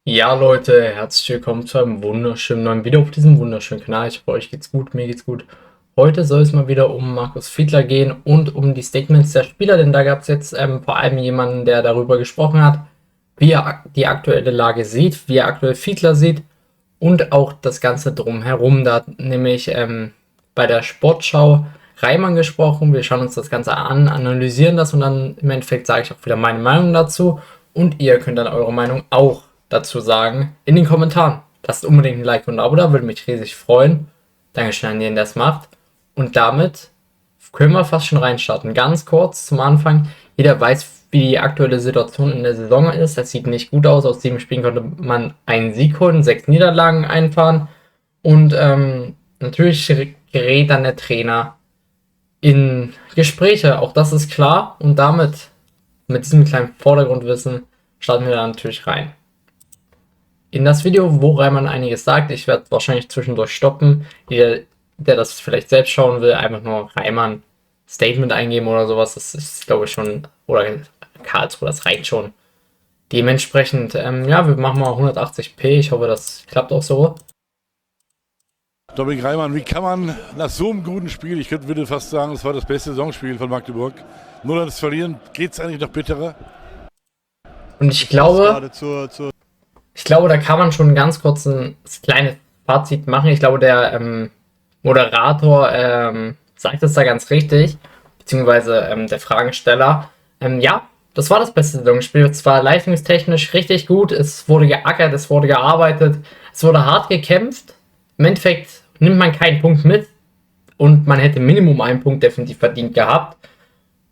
Ja, Leute, herzlich willkommen zu einem wunderschönen neuen Video auf diesem wunderschönen Kanal. Ich hoffe, euch geht's gut, mir geht's gut. Heute soll es mal wieder um Markus Fiedler gehen und um die Statements der Spieler, denn da gab es jetzt vor allem jemanden, der darüber gesprochen hat, wie er die aktuelle Lage sieht, wie er aktuell Fiedler sieht und auch das Ganze drumherum. Da hat nämlich bei der Sportschau Reimann gesprochen. Wir schauen uns das Ganze an, analysieren das und dann im Endeffekt sage ich auch wieder meine Meinung dazu. Und ihr könnt dann eure Meinung auch dazu sagen in den Kommentaren. Lasst unbedingt ein Like und ein Abo da, würde mich riesig freuen. Dankeschön an jeden, der es macht. Und damit können wir fast schon reinstarten. Ganz kurz zum Anfang. Jeder weiß, wie die aktuelle Situation in der Saison ist. Es sieht nicht gut aus. Aus 7 Spielen konnte man einen Sieg holen, 6 Niederlagen einfahren. Und natürlich gerät dann der Trainer in Gespräche. Auch das ist klar. Und damit, mit diesem kleinen Vordergrundwissen, starten wir da natürlich rein. In das Video, wo Reimann einiges sagt, ich werde wahrscheinlich zwischendurch stoppen. Jeder, der das vielleicht selbst schauen will, einfach nur Reimann Statement eingeben oder sowas. Das ist, glaube ich, schon, oder Karlsruhe, das reicht schon. Dementsprechend, ja, wir machen mal 180p. Ich hoffe, das klappt auch so. Dominik Reimann, wie kann man nach so einem guten Spiel, würde fast sagen, es war das beste Saisonspiel von Magdeburg, nur das Verlieren, geht es eigentlich noch bitterer? Und ich glaube, da kann man schon ganz kurz ein kleines Fazit machen. Ich glaube, der Moderator sagt es da ganz richtig, beziehungsweise der Fragensteller. Ja, das war das beste Saisonspiel. Es war leistungstechnisch richtig gut. Es wurde geackert, es wurde gearbeitet, es wurde hart gekämpft. Im Endeffekt nimmt man keinen Punkt mit und man hätte Minimum einen Punkt definitiv verdient gehabt.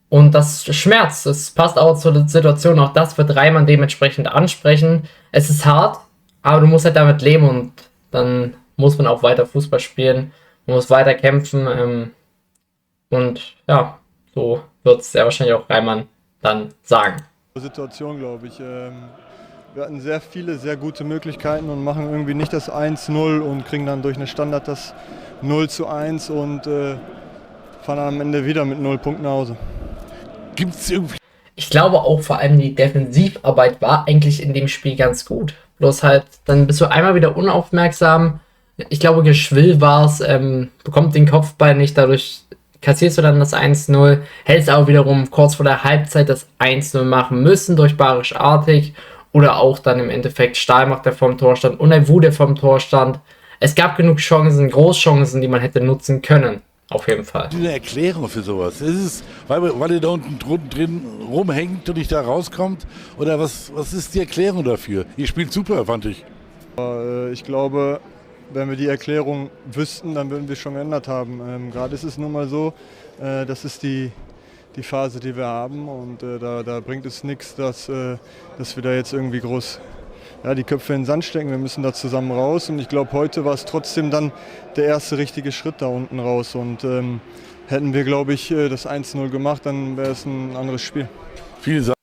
Und das schmerzt. Es passt auch zur Situation. Auch das wird Reimann dementsprechend ansprechen. Es ist hart, aber du musst halt damit leben und dann muss man auch weiter Fußball spielen. Man muss weiter kämpfen. Und ja, so wird es sehr wahrscheinlich auch Reimann dann sagen. Situation, glaube ich. Wir hatten sehr viele, sehr gute Möglichkeiten und machen irgendwie nicht das 1-0 und kriegen dann durch eine Standard das 0:1 und fahren am Ende wieder mit 0 Punkten nach Hause. Gibt es irgendwie... Ich glaube auch vor allem die Defensivarbeit war eigentlich in dem Spiel ganz gut. Bloß halt, dann bist du einmal wieder unaufmerksam. Ich glaube, Geschwill war es, bekommt den Kopfball nicht, dadurch kassierst du dann das 1-0, hältst auch wiederum kurz vor der Halbzeit das 1-0 machen müssen durch Barisch Artig oder auch dann im Endeffekt Stahlmacher, der vorm Tor stand und ein Wu, der vorm Tor stand. Es gab genug Chancen, Großchancen, die man hätte nutzen können. Auf jeden Fall. Eine Erklärung für sowas. Ist es, weil ihr da unten drin rumhängt und nicht da rauskommt? Oder was ist die Erklärung dafür? Ihr spielt super, fand ich. Ich glaube, wenn wir die Erklärung wüssten, dann würden wir es schon geändert haben. Gerade ist es nun mal so, das ist die Phase, die wir haben und da bringt es nichts, dass wir da jetzt irgendwie groß die Köpfe in den Sand stecken. Wir müssen da zusammen raus und ich glaube, heute war es trotzdem dann der erste richtige Schritt da unten raus und hätten wir, glaube ich, das 1-0 gemacht, dann wäre es ein anderes Spiel. Viele sagen.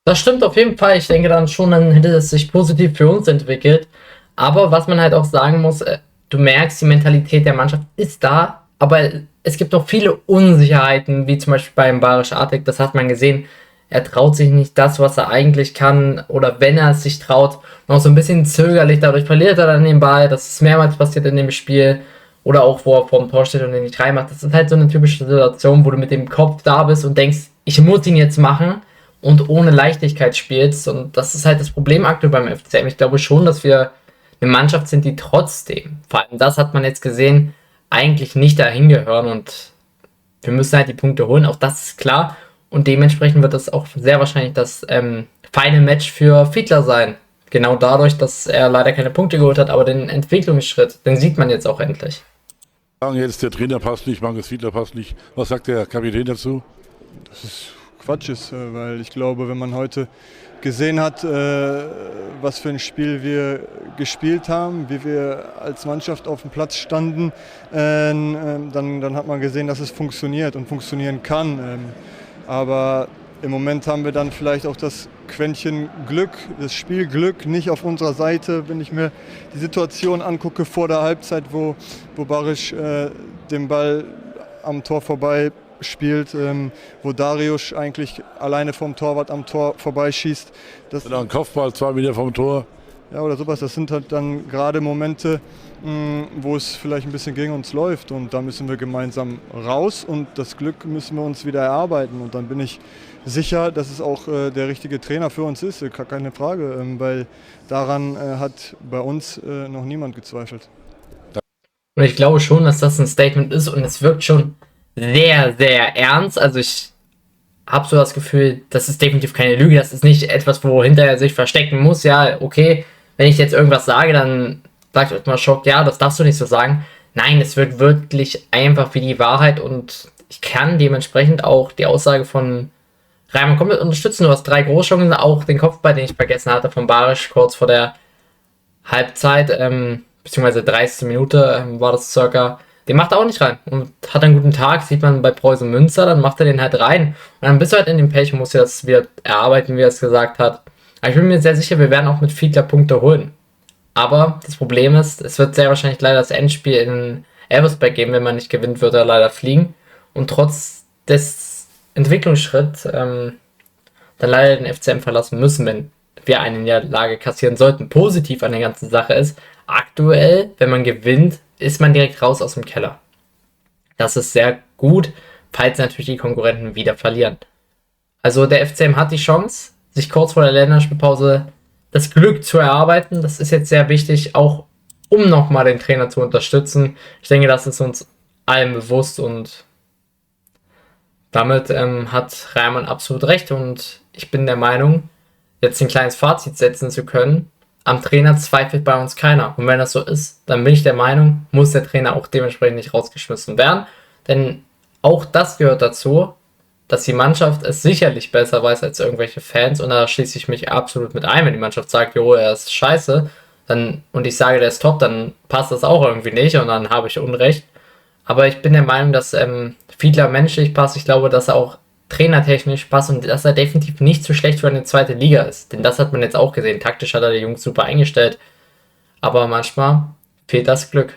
Das stimmt auf jeden Fall. Ich denke dann schon, dann hätte es sich positiv für uns entwickelt. Aber was man halt auch sagen muss, du merkst, die Mentalität der Mannschaft ist da, aber es gibt auch viele Unsicherheiten, wie zum Beispiel beim Barisch Artig, das hat man gesehen. Er traut sich nicht das, was er eigentlich kann, oder wenn er es sich traut, noch so ein bisschen zögerlich, dadurch verliert er dann den Ball, das ist mehrmals passiert in dem Spiel, oder auch, wo er vor dem Tor steht und den nicht reinmacht. Das ist halt so eine typische Situation, wo du mit dem Kopf da bist und denkst, ich muss ihn jetzt machen, und ohne Leichtigkeit spielst, und das ist halt das Problem aktuell beim FCM. Ich glaube schon, dass wir eine Mannschaft sind, die trotzdem, vor allem das hat man jetzt gesehen, eigentlich nicht dahin gehören und wir müssen halt die Punkte holen, auch das ist klar. Und dementsprechend wird das auch sehr wahrscheinlich das Final Match für Fiedler sein. Genau dadurch, dass er leider keine Punkte geholt hat, aber den Entwicklungsschritt, den sieht man jetzt auch endlich. Sagen jetzt, der Trainer passt nicht, Markus Fiedler passt nicht. Was sagt der Kapitän dazu? Das ist Quatsch ist, weil ich glaube, wenn man heute gesehen hat, was für ein Spiel wir gespielt haben, wie wir als Mannschaft auf dem Platz standen, dann hat man gesehen, dass es funktioniert und funktionieren kann. Aber im Moment haben wir dann vielleicht auch das Quäntchen Glück, das Spielglück nicht auf unserer Seite. Wenn ich mir die Situation angucke vor der Halbzeit, wo Barisch den Ball am Tor vorbei spielt, wo Dariusz eigentlich alleine vom Torwart am Tor vorbeischießt. Ein Kopfball 2 Meter vom Tor. ja, oder sowas. Das sind halt dann gerade Momente, wo es vielleicht ein bisschen gegen uns läuft und da müssen wir gemeinsam raus und das Glück müssen wir uns wieder erarbeiten und dann bin ich sicher, dass es auch der richtige Trainer für uns ist, gar keine Frage, weil daran hat bei uns noch niemand gezweifelt. Und ich glaube schon, dass das ein Statement ist und es wirkt schon sehr, sehr ernst. Also ich habe so das Gefühl, das ist definitiv keine Lüge, das ist nicht etwas, wo hinterher sich verstecken muss. Ja, okay, wenn ich jetzt irgendwas sage, dann sagt euch mal Schock, ja, das darfst du nicht so sagen. Nein, es wird wirklich einfach wie die Wahrheit und ich kann dementsprechend auch die Aussage von Reimann komplett unterstützen. Du hast 3 Großchancen, auch den Kopfball, den ich vergessen hatte, von Barisch kurz vor der Halbzeit, beziehungsweise 30. Minute war das circa. Den macht er auch nicht rein und hat einen guten Tag, sieht man bei Preußen Münster, dann macht er den halt rein. Und dann bist du halt in dem Pech und musst dir das wieder erarbeiten, wie er es gesagt hat. Aber ich bin mir sehr sicher, wir werden auch mit Fiedler Punkte holen. Aber das Problem ist, es wird sehr wahrscheinlich leider das Endspiel in Elversberg geben, wenn man nicht gewinnt, wird er leider fliegen. Und trotz des Entwicklungsschritts dann leider den FCM verlassen müssen, wenn wir eine Niederlage kassieren sollten. Positiv an der ganzen Sache ist, aktuell, wenn man gewinnt, ist man direkt raus aus dem Keller. Das ist sehr gut, falls natürlich die Konkurrenten wieder verlieren. Also der FCM hat die Chance, sich kurz vor der Länderspielpause das Glück zu erarbeiten. Das ist jetzt sehr wichtig, auch um nochmal den Trainer zu unterstützen. Ich denke, das ist uns allen bewusst und damit hat Reimann absolut recht und ich bin der Meinung, jetzt ein kleines Fazit setzen zu können. Am Trainer zweifelt bei uns keiner. Und wenn das so ist, dann bin ich der Meinung, muss der Trainer auch dementsprechend nicht rausgeschmissen werden. Denn auch das gehört dazu, dass die Mannschaft es sicherlich besser weiß als irgendwelche Fans. Und da schließe ich mich absolut mit ein. Wenn die Mannschaft sagt, jo, er ist scheiße, dann, und ich sage, der ist top, dann passt das auch irgendwie nicht und dann habe ich Unrecht. Aber ich bin der Meinung, dass Fiedler menschlich passt. Ich glaube, dass er auch trainertechnisch passt und dass er definitiv nicht so schlecht für eine zweite Liga ist. Denn das hat man jetzt auch gesehen. Taktisch hat er die Jungs super eingestellt. Aber manchmal fehlt das Glück.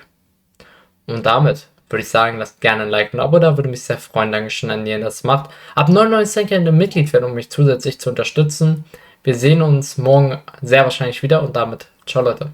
Und damit würde ich sagen, lasst gerne ein Like und ein Abo da. Würde mich sehr freuen. Dankeschön an jeden, der das macht. Ab 99 Cent könnt ihr Mitglied werden, um mich zusätzlich zu unterstützen. Wir sehen uns morgen sehr wahrscheinlich wieder und damit ciao Leute.